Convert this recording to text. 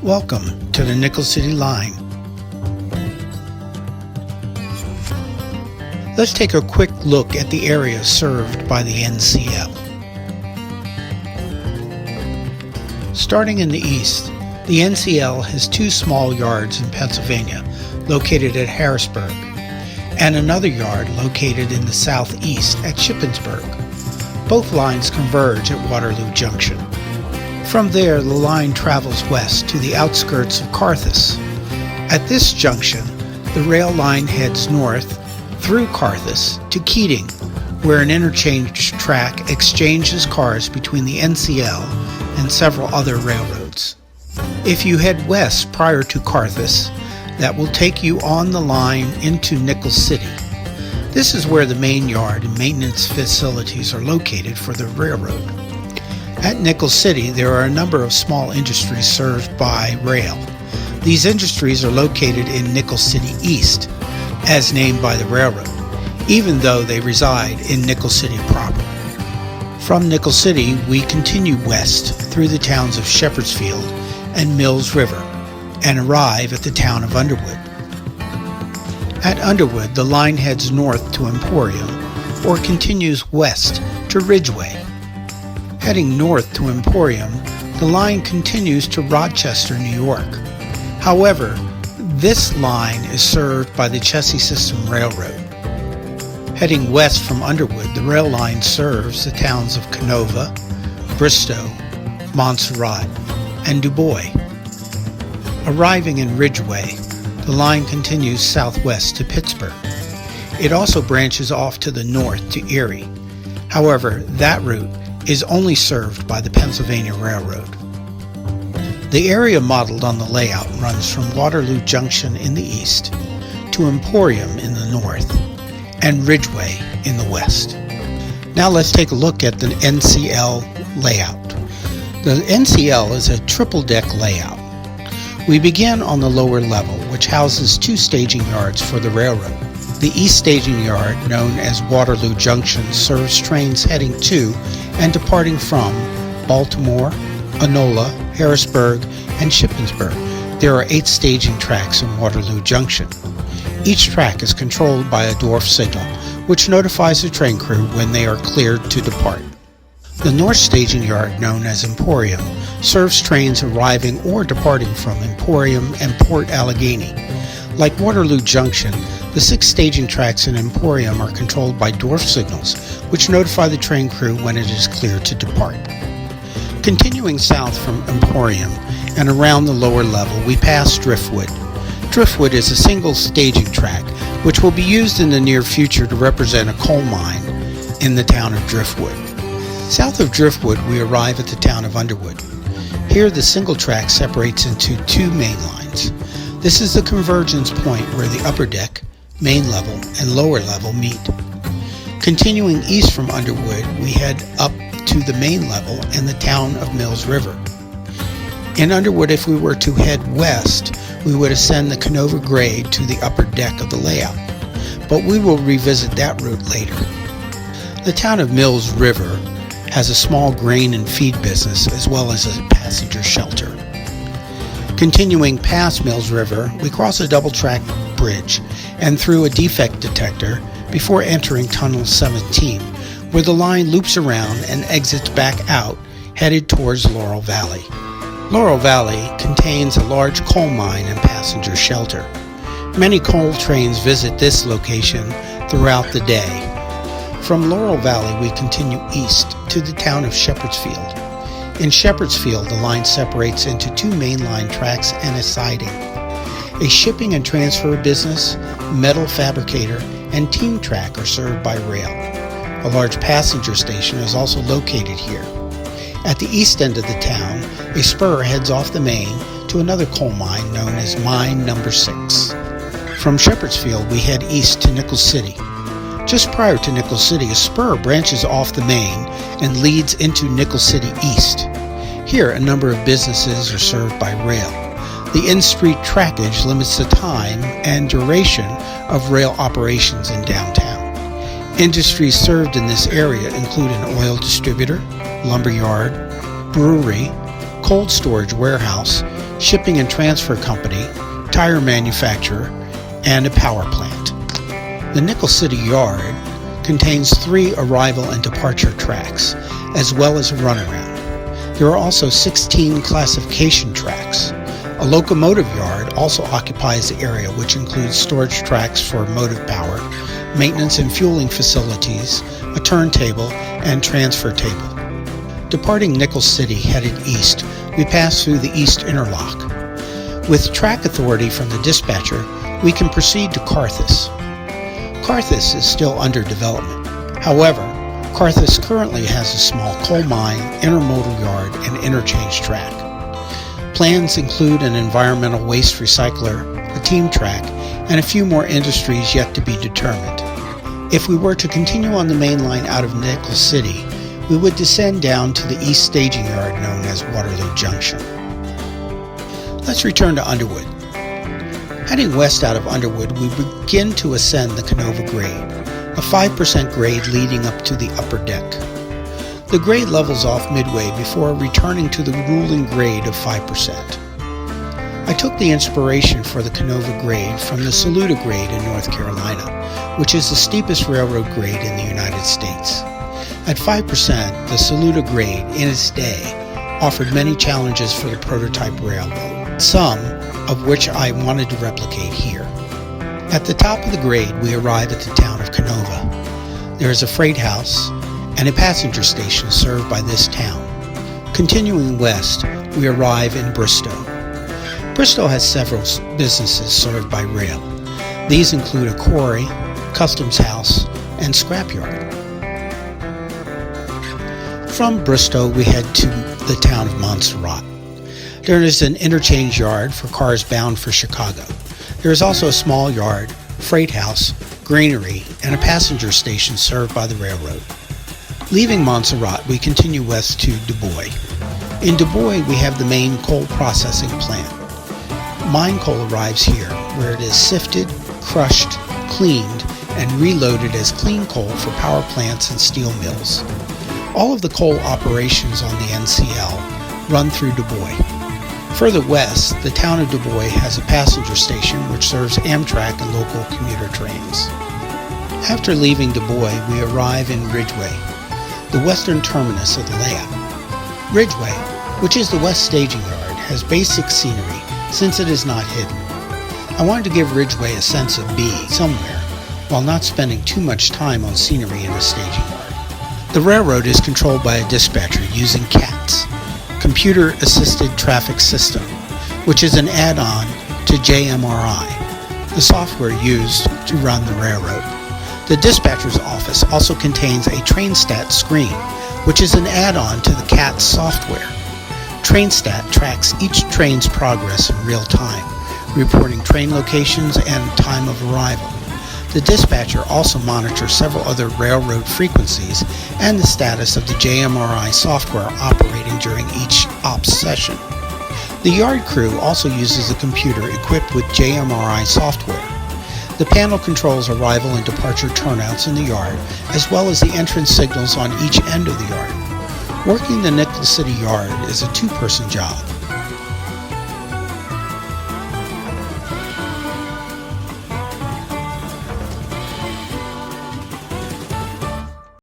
Welcome to the Nickel City line. Let's take a quick look at the area served by the NCL. Starting in the east, the NCL has two small yards in Pennsylvania located at Harrisburg, and another yard located in the southeast at Shippensburg. Both lines converge at Waterloo Junction. From there, the line travels west to the outskirts of Carthus. At this junction, the rail line heads north through Carthus to Keating, where an interchange track exchanges cars between the NCL and several other railroads. If you head west prior to Carthus, that will take you on the line into Nickel City. This is where the main yard and maintenance facilities are located for the railroad. At Nickel City, there are a number of small industries served by rail. These industries are located in Nickel City East, as named by the railroad, even though they reside in Nickel City proper. From Nickel City, we continue west through the towns of Shepherdsfield and Mills River, and arrive at the town of Underwood. At Underwood, the line heads north to Emporium or continues west to Ridgeway. Heading north to Emporium, the line continues to Rochester, New York. However, this line is served by the Chessie System Railroad. Heading west from Underwood, the rail line serves the towns of Canova, Bristow, Montserrat, and Du Bois. Arriving in Ridgeway, the line continues southwest to Pittsburgh. It also branches off to the north to Erie. However, that route is only served by the Pennsylvania Railroad. The area modeled on the layout runs from Waterloo Junction in the east to Emporium in the north and Ridgeway in the west. Now let's take a look at the NCL layout. The NCL is a triple-deck layout. We begin on the lower level, which houses two staging yards for the railroad. The east staging yard, known as Waterloo Junction, serves trains heading to and departing from Baltimore, Enola, Harrisburg, and Shippensburg. There are 8 staging tracks in Waterloo Junction. Each track is controlled by a dwarf signal, which notifies the train crew when they are cleared to depart. The north staging yard, known as Emporium, serves trains arriving or departing from Emporium and Port Allegheny. Like Waterloo Junction, the 6 staging tracks in Emporium are controlled by dwarf signals, which notify the train crew when it is clear to depart. Continuing south from Emporium and around the lower level, we pass Driftwood. Driftwood is a single staging track, which will be used in the near future to represent a coal mine in the town of Driftwood. South of Driftwood, we arrive at the town of Underwood. Here, the single track separates into 2 main lines. This is the convergence point where the upper deck, main level, and lower level meet. Continuing east from Underwood, we head up to the main level and the town of Mills River. In Underwood, if we were to head west, we would ascend the Canova grade to the upper deck of the layout, but we will revisit that route later. The town of Mills River has a small grain and feed business as well as a passenger shelter. Continuing past Mills River, we cross a double-track bridge and through a defect detector before entering Tunnel 17, where the line loops around and exits back out, headed towards Laurel Valley. Laurel Valley contains a large coal mine and passenger shelter. Many coal trains visit this location throughout the day. From Laurel Valley, we continue east to the town of Shepherdsfield. In Shepherdsfield, the line separates into 2 mainline tracks and a siding. A shipping and transfer business, metal fabricator, and team track are served by rail. A large passenger station is also located here. At the east end of the town, a spur heads off the main to another coal mine known as Mine Number 6. From Shepherdsfield, we head east to Nickel City. Just prior to Nickel City, a spur branches off the main and leads into Nickel City East. Here, a number of businesses are served by rail. The in-street trackage limits the time and duration of rail operations in downtown. Industries served in this area include an oil distributor, lumberyard, brewery, cold storage warehouse, shipping and transfer company, tire manufacturer, and a power plant. The Nickel City Yard contains 3 arrival and departure tracks, as well as a runaround. There are also 16 classification tracks. A locomotive yard also occupies the area, which includes storage tracks for motive power, maintenance and fueling facilities, a turntable, and transfer table. Departing Nickel City headed east, we pass through the East Interlock. With track authority from the dispatcher, we can proceed to Carthus. Carthus is still under development. However, Carthus currently has a small coal mine, intermodal yard, and interchange track. Plans include an environmental waste recycler, a team track, and a few more industries yet to be determined. If we were to continue on the main line out of Nickel City, we would descend down to the east staging yard known as Waterloo Junction. Let's return to Underwood. Heading west out of Underwood, we begin to ascend the Canova grade, a 5% grade leading up to the upper deck. The grade levels off midway before returning to the ruling grade of 5%. I took the inspiration for the Canova grade from the Saluda grade in North Carolina, which is the steepest railroad grade in the United States. At 5%, the Saluda grade, in its day, offered many challenges for the prototype railroad, some of which I wanted to replicate here. At the top of the grade, we arrive at the town of Canova. There is a freight house and a passenger station served by this town. Continuing west, we arrive in Bristow. Bristow has several businesses served by rail. These include a quarry, customs house, and scrapyard. From Bristow, we head to the town of Montserrat. There is an interchange yard for cars bound for Chicago. There is also a small yard, freight house, granary, and a passenger station served by the railroad. Leaving Montserrat, we continue west to Du Bois. In Du Bois, we have the main coal processing plant. Mine coal arrives here, where it is sifted, crushed, cleaned, and reloaded as clean coal for power plants and steel mills. All of the coal operations on the NCL run through Du Bois. Further west, the town of Du Bois has a passenger station which serves Amtrak and local commuter trains. After leaving Du Bois, we arrive in Ridgeway, the western terminus of the layout. Ridgeway, which is the west staging yard, has basic scenery since it is not hidden. I wanted to give Ridgeway a sense of being somewhere while not spending too much time on scenery in the staging yard. The railroad is controlled by a dispatcher using CATS, Computer Assisted Traffic System, which is an add-on to JMRI, the software used to run the railroad. The dispatcher's office also contains a TrainStat screen, which is an add-on to the CATS software. TrainStat tracks each train's progress in real time, reporting train locations and time of arrival. The dispatcher also monitors several other railroad frequencies and the status of the JMRI software operating during each ops session. The yard crew also uses a computer equipped with JMRI software. The panel controls arrival and departure turnouts in the yard, as well as the entrance signals on each end of the yard. Working the Nickel City Yard is a two-person job.